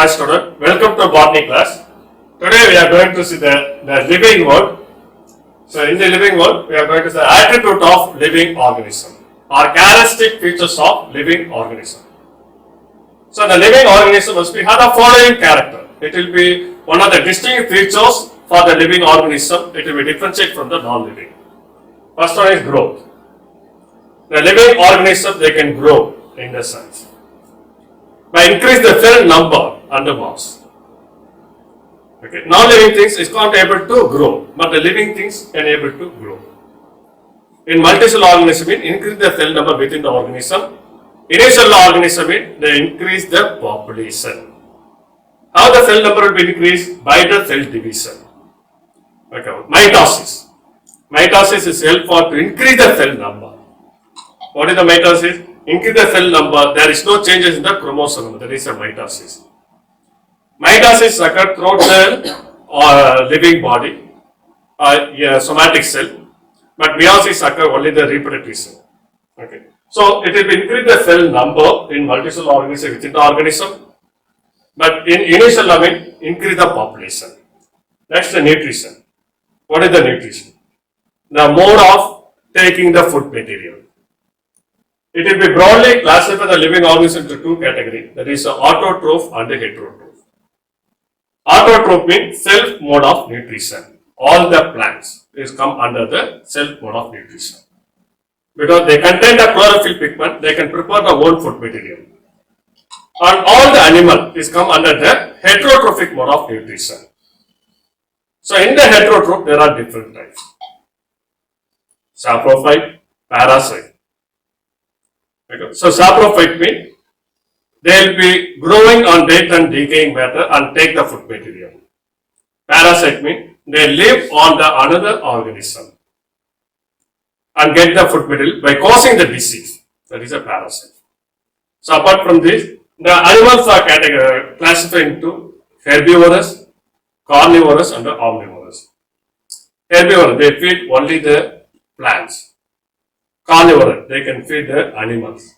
Hi student, welcome to botany class. Today we are going to see the living world. So in the living world, we are going to see the attribute of living organism or characteristic features of living organism. So the living organism must have the following character. It will be one of the distinct features for the living organism. It will be differentiated from the non-living. First one is growth. The living organism, they can grow in the sense by increase the cell number and the mass. Okay. Non-living things is not able to grow, but the living things can able to grow. In multicellular organism, it increase the cell number within the organism. Unicellular organism, they increase the population. How the cell number will be increased? By the cell division. Okay. Mitosis. Mitosis is helpful to increase the cell number. What is the mitosis? Increase the cell number. There is no changes in the chromosome. That is a mitosis. Mitosis occurs throughout the living body, somatic cell, but meiosis occurs only the reproductive cell. Okay. So it will increase the cell number in multicellular organism within the organism, but in unicellular increase the population. Next, the nutrition. What is the nutrition? The mode of taking the food material. It will be broadly classified the living organism into two categories, that is autotroph and heterotroph. Autotroph means self mode of nutrition. All the plants is come under the self mode of nutrition. Because they contain the chlorophyll pigment, they can prepare the own food material. And all the animal is come under the heterotrophic mode of nutrition. So in the heterotroph, there are different types. Saprophyte, parasite. Okay. So saprophyte means they will be growing on dead and decaying matter and take the food material. Parasite means they live on the another organism and get the food material by causing the disease. That is a parasite. So apart from this, the animals are classified into herbivorous, carnivorous and omnivorous. Herbivorous, they feed only the plants. Carnivorous, they can feed the animals.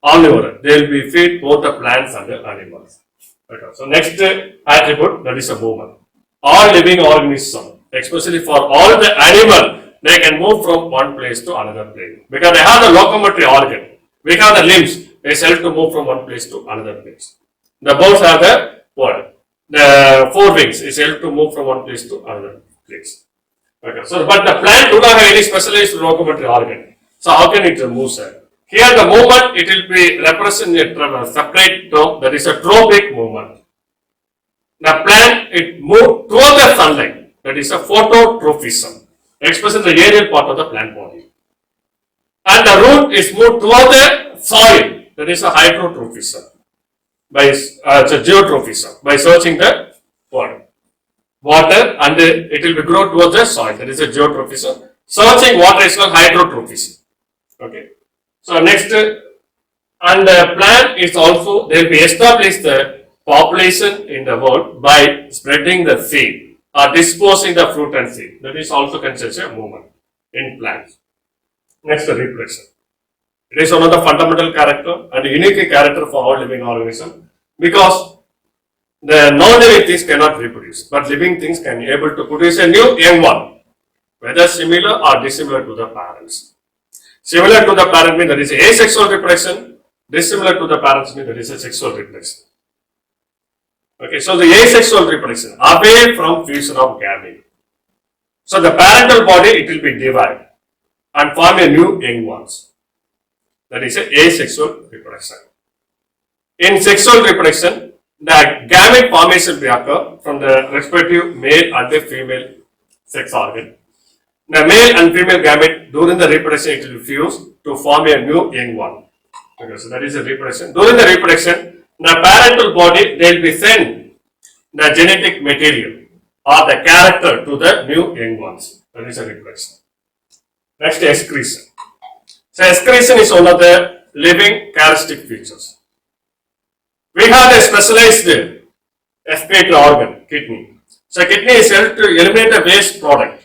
Omnivorous, they will be feed both the plants and the animals. Okay. So next attribute, that is a movement. All living organisms, especially for all the animal, they can move from one place to another place because they have the locomotory organ. We have the limbs, they help to move from one place to another place. The birds have the what? The four wings is help to move from one place to another place. Okay. So, but the plant do not have any specialized locomotory organ. So how can it move, sir? Here the movement, it will be represented a separate term, that is a tropic movement. The plant, it moves toward the sunlight, that is a phototrophism, expresses the aerial part of the plant body. And the root is moved toward the soil, that is a hydrotrophism, it's a geotrophism, by searching the water and it will be grow towards the soil, that is a geotrophism. Searching water is called hydrotrophism. Okay. So next, and the plant is also, they will be established the population in the world by spreading the seed or disposing the fruit and seed. That is also considered a movement in plants. Next, the reproduction. It is one of the fundamental character and unique character for all living organisms because the non-living things cannot reproduce, but living things can be able to produce a new young one, whether similar or dissimilar to the parents. Similar to the parent means that is asexual reproduction. Dissimilar to the parents means that is a sexual reproduction. Okay, so the asexual reproduction away from fusion of gamete. So the parental body, it will be divided and form a new young ones. That is a asexual reproduction. In sexual reproduction, the gamete formation will occur from the respective male and the female sex organ. The male and female gamete during the reproduction it will fuse to form a new young one. Okay, so that is the reproduction. During the reproduction, the parental body they will be send the genetic material or the character to the new young ones. That is a reproduction. Next, excretion. So excretion is one of the living characteristic features. We have a specialized excretory organ, kidney. So kidney is helped to eliminate the waste product.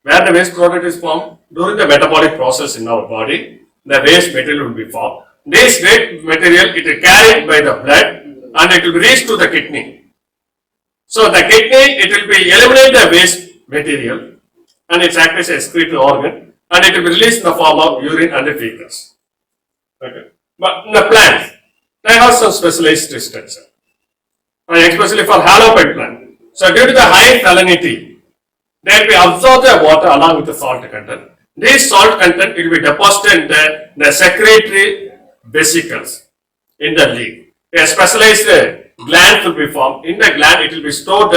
Where the waste product is formed during the metabolic process in our body, the waste material will be formed. This waste material it is carried by the blood and it will be reached to the kidney. So the kidney, it will be eliminate the waste material and it acts as a excretory organ and it will be released in the form of urine and feces. Okay. But in the plants, they have some specialized structure, especially for halophyte plant. So due to the high salinity, they will be absorb the water along with the salt content. This salt content will be deposited in the secretory vesicles in the leaf. A specialized gland will be formed. In the gland, it will be stored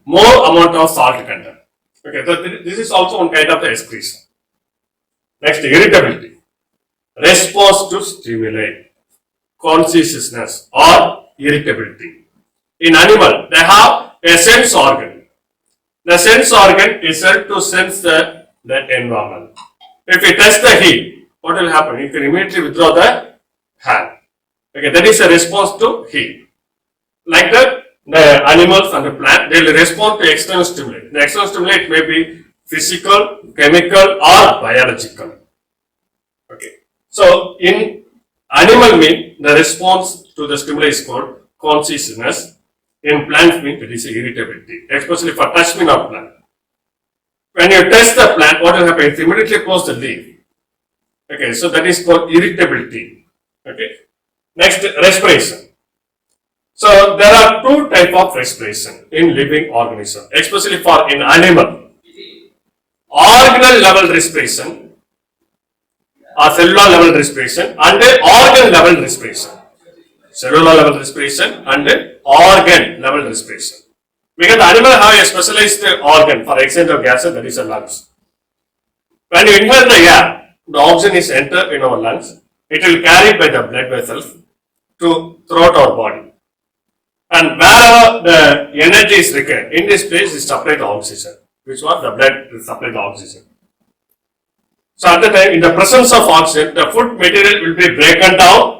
more amount of salt content. Okay, so this is also one kind of the excretion. Next, irritability. Response to stimuli, consciousness or irritability. In animal, they have a sense organ. The sense organ is said to sense the environment. If you touch the heat, what will happen? You can immediately withdraw the hand. Okay, that is a response to heat. Like that, the animals and the plant, they will respond to external stimuli. The external stimuli, it may be physical, chemical or biological. Okay. So, in animal mean, the response to the stimuli is called consciousness. In plant mean, it is irritability, especially for touch mean of plant. When you touch the plant, what will happen? It immediately close the leaf. Okay, so that is called irritability. Okay. Next, respiration. So there are two types of respiration in living organism, especially for in animal. Organelle level respiration or cellular level respiration and organ level respiration. Cellular level respiration and organ level respiration. Because the animal have a specialized organ for exchange of gases, that is the lungs. When you inhale the air, the oxygen is entered in our lungs. It will carry by the blood vessels to throughout our body. And wherever the energy is required, in this place is supplied the oxygen, which was the blood will supply the oxygen. So at the time, in the presence of oxygen, the food material will be broken down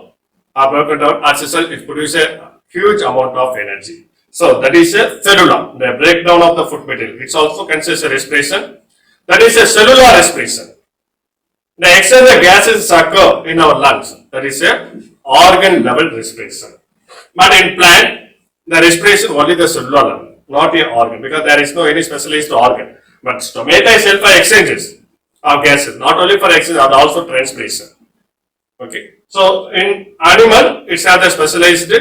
as a result, it produces a huge amount of energy. So that is a cellular, the breakdown of the food material. It also consists of respiration. That is a cellular respiration. The exchange of gases occur in our lungs. That is a organ level respiration. But in plant, the respiration only the cellular level, not a organ, because there is no any specialized organ. But stomata is help for exchanges of gases, not only for exchange, but also transpiration. Okay. So in animal, it has a specialized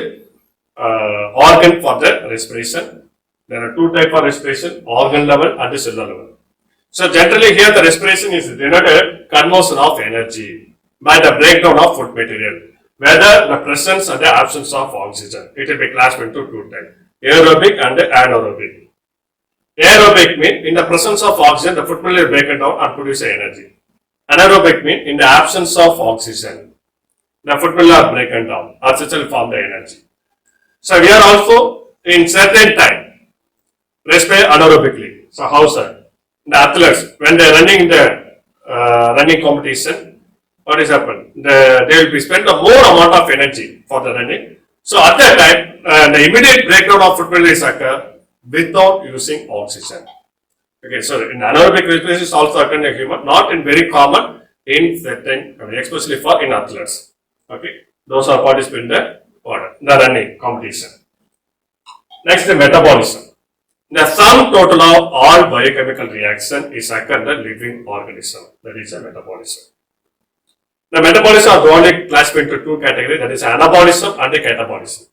organ for the respiration. There are two types of respiration, organ level and the cellular level. So generally here the respiration is denoted conversion of energy by the breakdown of food material, whether the presence or the absence of oxygen. It will be classified into two types, aerobic and anaerobic. Aerobic means in the presence of oxygen, the food material will break down and produce energy. Anaerobic means in the absence of oxygen, the food material are broken down, as it will form the energy. So we are also in certain time respire anaerobically. So how sir? The athletes, when they are running the running competition, what is happened? They will be spend a more amount of energy for the running. So at that time, the immediate breakdown of food material is occur without using oxygen. Okay, so in anaerobic respiration is also occur in human, not in very common in certain, especially for in athletes. Okay, those are participate in the running competition. Next, the metabolism. The sum total of all biochemical reaction is occur in the living organism. That is a metabolism. The metabolism are broadly classified into two categories, that is anabolism and the catabolism.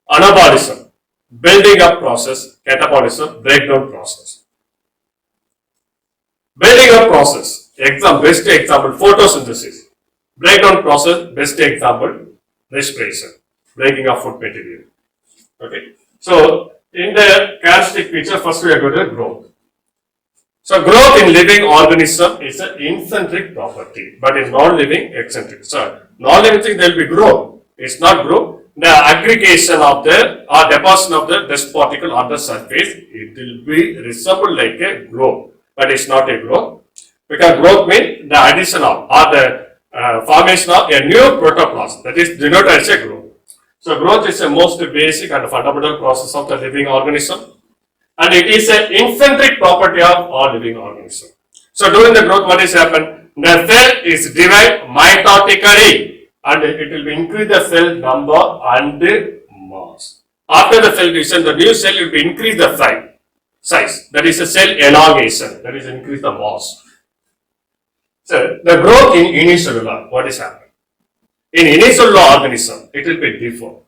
Anabolism, building up process, catabolism, breakdown process. Building up process, best example, photosynthesis. Breakdown process, best example, respiration, breaking of food material. Okay, so in the characteristic feature, first we are going to growth. So growth in living organism is an incentric property, but in non-living eccentric. So non-living thing there will be growth. It's not growth. The aggregation of the or deposition of the dust particle on the surface, it will be resemble like a globe, but it's not a globe, because growth means the addition of or the formation of a new protoplasm, that is denoted as a growth. So growth is the most basic and fundamental process of the living organism, and it is an incentric property of all living organisms. So during the growth, what is happened? The cell is divided mitotically, and it will increase the cell number and mass. After the cell division, the new cell will be increase the size. That is a cell elongation. That is increase the mass. So the growth in unicellular, what is happening? In unicellular organism, it will be deformed.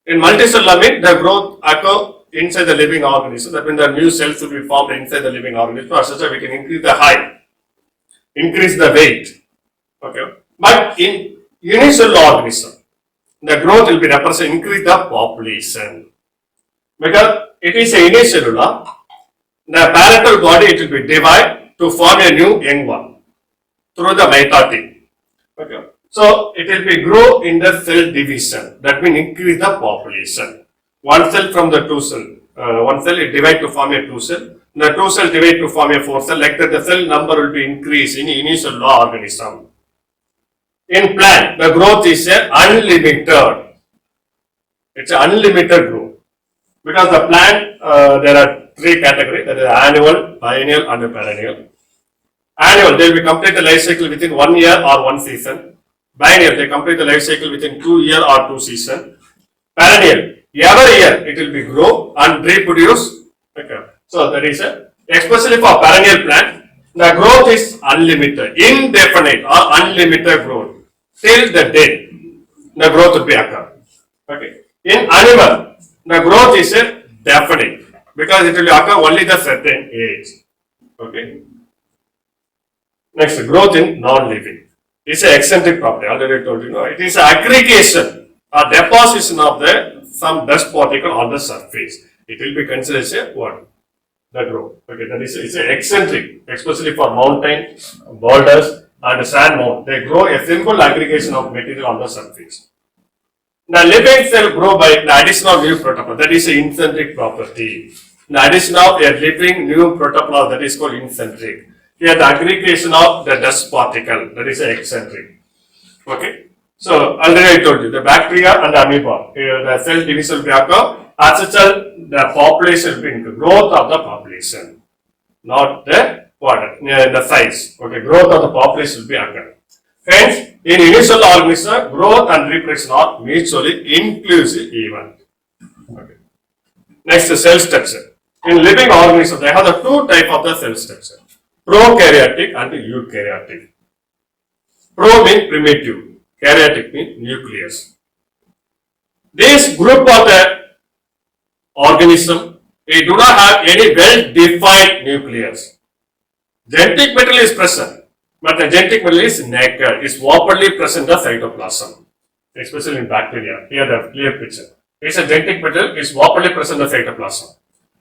In multicellular, the growth occur inside the living organism. That means the new cells will be formed inside the living organism. As such, we can increase the height, increase the weight. Okay. But in unicellular organism, the growth will be represented increase the population. Because it is a unicellular, the parental body it will be divided to form a new young one through the mitotic. Okay. So it will be grow in the cell division. That means increase the population. One cell from the two cell. One cell it divide to form a two cell. The two cell divide to form a four cell. Like that, the cell number will be increased in unicellular organism. In plant, the growth is unlimited. It's an unlimited growth. Because the plant, there are three categories. That is annual, biennial, and perennial. Annual, they will complete the life cycle within 1 year or 1 season. Biennial, they complete the life cycle within 2 years or 2 seasons. Perennial, every year it will be grow and reproduce. Okay. So that is especially for perennial plant, the growth is unlimited, indefinite or unlimited growth till the day. The growth will be occur. Okay. In animal, the growth is definite because it will occur only the certain age. Okay. Next, growth in non-living. It's an eccentric property. Already I told you. It is an aggregation or deposition of some dust particle on the surface. It will be considered as what? The growth. Okay, that is it's an eccentric, especially for mountain, boulders, and sand mound. They grow a simple aggregation of material on the surface. The living cell grow by the addition of new protoplasm. That is an eccentric property. The addition of a living new protoplasm, that is called eccentric. Here the aggregation of the dust particle, that is eccentric. Okay. So already I told you the bacteria and the amoeba, here the cell division will be occur. As such, the population will be increased. Growth of the population, not the the size. Okay, growth of the population will be occur. Hence, in unicellular organism, growth and reproduction are mutually inclusive event. Okay. Next, the cell structure. In living organisms, they have the two types of the cell structure. Prokaryotic and eukaryotic. Pro means primitive, karyotic means nucleus. This group of the organism, they do not have any well-defined nucleus. Genetic material is present, but the genetic material is naked, is openly present in the cytoplasm, especially in bacteria. Here the clear picture. It's a genetic material, is openly present in the cytoplasm.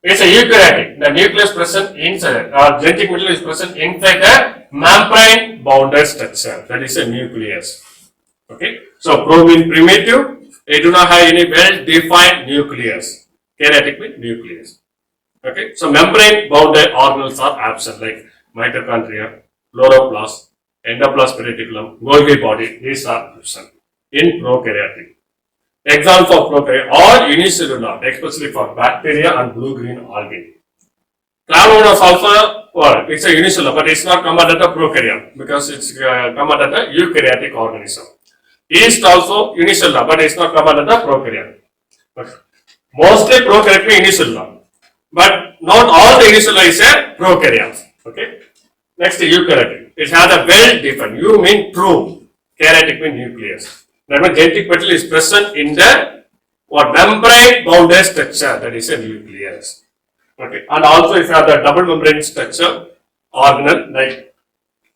It's a eukaryotic. The nucleus present inside, genetic material is present inside the membrane bounded structure. That is a nucleus. Okay. So pro means primitive. They do not have any well-defined nucleus. Karyotic means nucleus. Okay. So membrane bounded organelles are absent, like mitochondria, chloroplast, endoplasmic reticulum, Golgi body. These are absent in prokaryotic. Example of prokaryote, all unicellular, especially for bacteria and blue-green algae. Cladomonas also, well, it's a unicellular, but it's not come under the prokaryote because it's come under the eukaryotic organism. Yeast also unicellular, but it's not come under the prokaryote. Okay. Mostly prokaryote means unicellular, but not all the unicellular is a prokaryote. Okay. Next, eukaryotic. It has a well-defined. You mean true. Karyotic means nucleus. That means genetic material is present in the membrane bounded structure, that is a nucleus. Okay, and also if you have the double membrane structure organelle like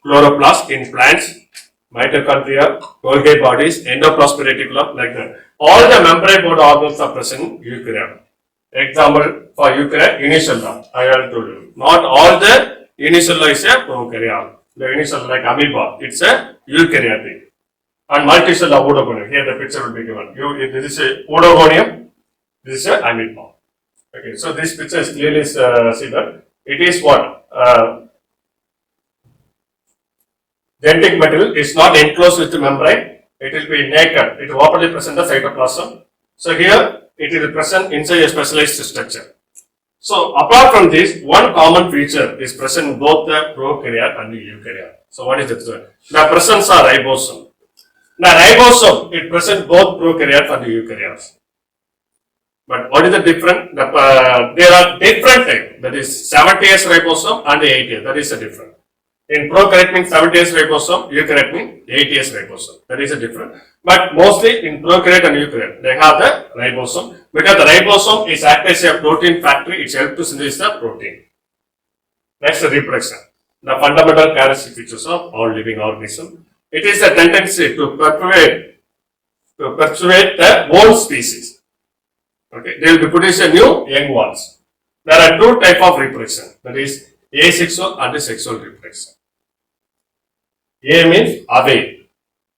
chloroplast in plants, mitochondria, Golgi bodies, endoplasmic reticulum, like that. All the membrane bound organelles are present in eukaryote. Example for eukaryote, unicellular. I already told you. Not all the unicellular is a prokaryote. The unicellular like amoeba, it's a eukaryotic. And multicellular oedogonium. Here the picture will be given. This is a oedogonium. This is a amoeba. Okay, so this picture is clearly see that it is what genetic material is not enclosed with the membrane. It will be naked. It will openly present the cytoplasm. So here it will present inside a specialized structure. So apart from this, one common feature is present in both the prokaryote and the eukaryote. So what is it? The presence of ribosome. The ribosome, it presents both prokaryotes and the eukaryotes. But what is the difference? There are different types. That is 70S ribosome and 80S. That is a difference. In prokaryote means 70S ribosome, eukaryote means 80S ribosome. That is a difference. But mostly in prokaryote and eukaryote, they have the ribosome because the ribosome is act as a protein factory. It helps to synthesize the protein. Next, reproduction. The fundamental characteristic features of all living organisms. It is a tendency to perpetuate the old species. Okay, they will be producing new young ones. There are two types of reproduction. That is asexual and sexual reproduction. A means away.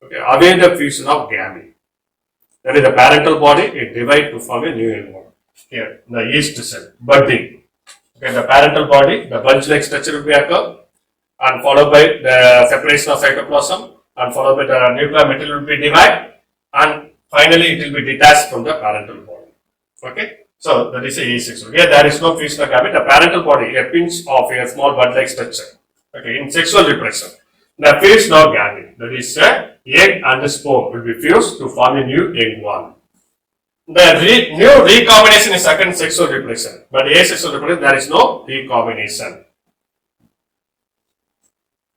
Okay, away the fusion of gamete. That is the parental body. It divides to form a new young one. Here, the yeast cell budding. Okay, the parental body, the bulge-like structure will be occur, and followed by the separation of cytoplasm, and followed by the nuclear material will be divided, and finally it will be detached from the parental body. Okay, so that is a asexual. Here there is no fusion of gamete. The parental body, a pinch of a small bud-like structure. Okay, in sexual reproduction, the fusion of gamete, that is a egg and the sperm will be fused to form a new young one. The new recombination is occurring in sexual reproduction, but asexual reproduction there is no recombination.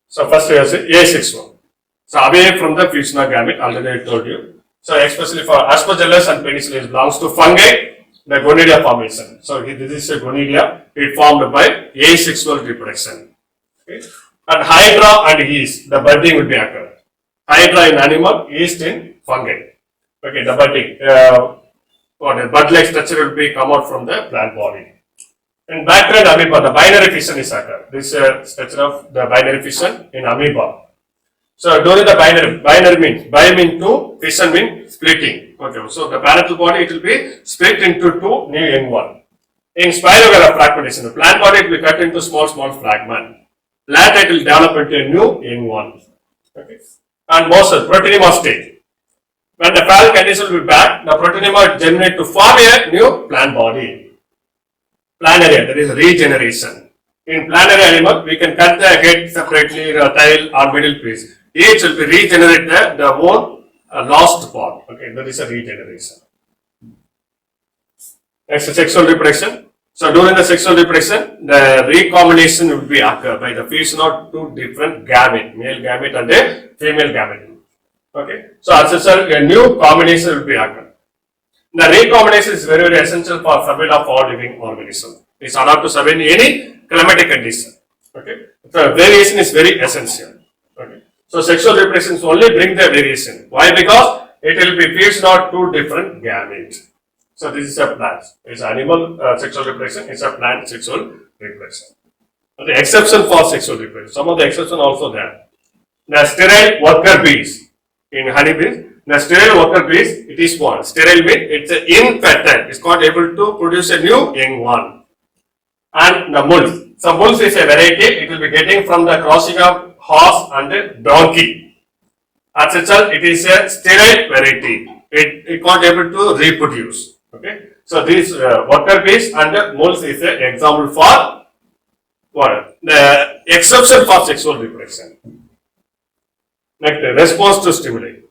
So first we have asexual. So away from the fusion of gamete, already I told you. So especially for Aspergillus and Penicillium belongs to fungi, the gonidia formation. So this is a gonidia, it formed by asexual reproduction. Okay. And hydra and yeast, the budding will be occurred. Hydra in animal, yeast in fungi. Okay, the budding. A bud-like structure will be come out from the plant body. In bacteria and amoeba, the binary fission is occurred. This structure of the binary fission in amoeba. So during the binary means bi means two, fission means splitting. Okay, so the parental body it will be split into two new young one. In Spirogyra fragmentation, the plant body will be cut into small fragment. Later it will develop into a new young one. Okay, and morsel proteinema stage. When the fallic condition will be bad, the proteinema germinate to form a new plant body. Planaria, that is regeneration. In planary animal, we can cut the head separately, the tail or middle piece. Each will be regenerate the more lost part. Okay, that is a regeneration. Next, sexual reproduction. So during the sexual reproduction, the recombination will be occur by the fusion of two different gamete, male gamete and a female gamete. Okay, so as a new combination will be occur. The recombination is very essential for survival of all living organisms. It is allowed to survive in any climatic condition. Okay, so variation is very essential. Okay, so sexual reproduction only bring the variation. Why? Because it will be fused out two different gametes. So this is a plant. It's animal sexual reproduction. It's a plant sexual reproduction. The exception for sexual reproduction. Some of the exception also there. The sterile worker bees. In honeybees, the sterile worker bees, it is one. Sterile means it's infertile. It's not able to produce a new young one. And the moles. So moles is a variety. It will be getting from the crossing of horse and donkey. As such, it is a sterile variety. It not able to reproduce. Okay. So these worker bees and the moles is an example for what? The exception for sexual reproduction. Next, response to stimuli.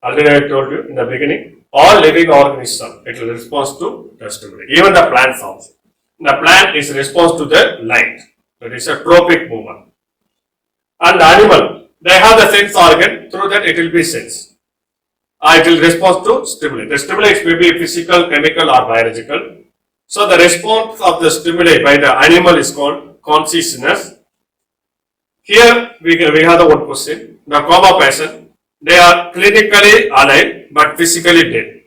Already I told you in the beginning, all living organisms, it will respond to the stimuli. Even the plant forms. The plant is response to the light. That is a tropic movement. And the animal, they have the sense organ, through that it will be sense. It will respond to stimuli. The stimuli may be physical, chemical or biological. So the response of the stimuli by the animal is called consciousness. Here we have the one question. The coma patient, they are clinically alive but physically dead.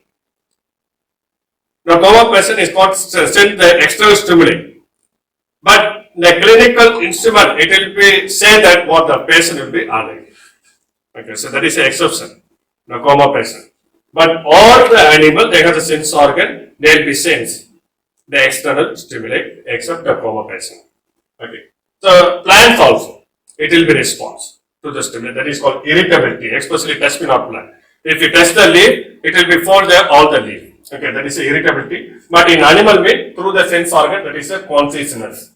The coma patient is not sent the external stimuli, but the clinical instrument it will be say that what the patient will be alive. Okay, so that is an exception. The coma patient, but all the animal they have the sense organ, they will be sense the external stimuli except the coma patient. Okay, so plants also it will be response to the stimuli, that is called irritability, especially touch me not plant. If you touch the leaf, it will be for the all the leaf. Okay, that is a irritability. But in animal meat, through the sense organ, that is a consciousness.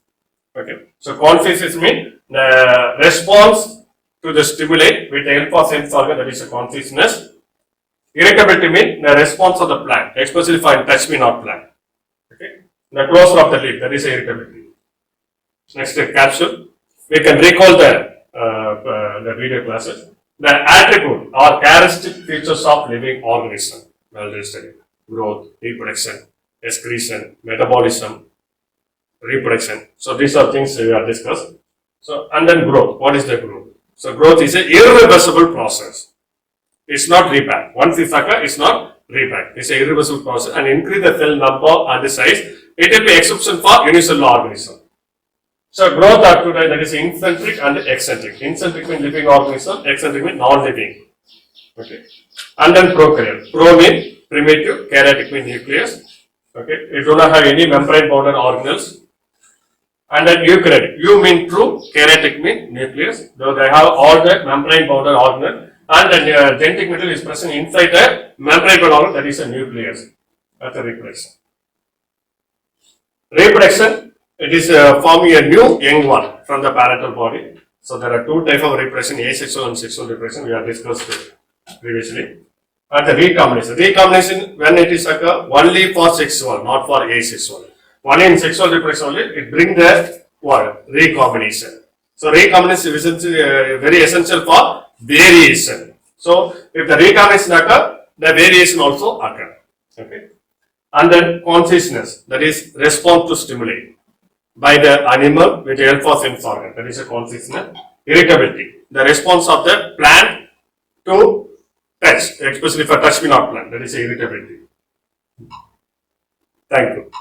Okay, so consciousness means the response to the stimuli with the help of sense organ, that is a consciousness. Irritability means the response of the plant, especially for touch me not plant. the closure of the lip, that is irritability. Next capsule, we can recall the video classes. The attribute or characteristic features of living organism, well studied. Growth, reproduction, excretion, metabolism, reproduction. So these are things we have discussed. So, and then growth. What is the growth? So growth is an irreversible process. It's not repack. Once it's occur, it's not repack. It's an irreversible process and increase the cell number and the size. It will be exception for unicellular organism. So growth are two types, that is incentric and eccentric. Incentric means living organism, eccentric means non-living. Okay. And then prokaryote. Pro means primitive, karyotic means nucleus. Okay. It do not have any membrane bounded organelles. And then eukaryotic. Eu means true, karyotic means nucleus. Though they have all the membrane bounded organelle. And the genetic material is present inside the membrane bounded organelle, that is a nucleus. That's the reproduction. Reproduction. It is forming a new young one from the parental body. So there are two types of reproduction, asexual and sexual reproduction. We have discussed it previously. And the recombination. Recombination, when it is occur, only for sexual, not for asexual. Only in sexual reproduction only, it brings the what? Recombination. So recombination is very essential for variation. So if the recombination occur, the variation also occur. Okay. And then consciousness, that is response to stimuli by the animal with the help of sense organ, that is a consciousness. Irritability, the response of the plant to touch, especially for touch me not plant, that is irritability. Thank you.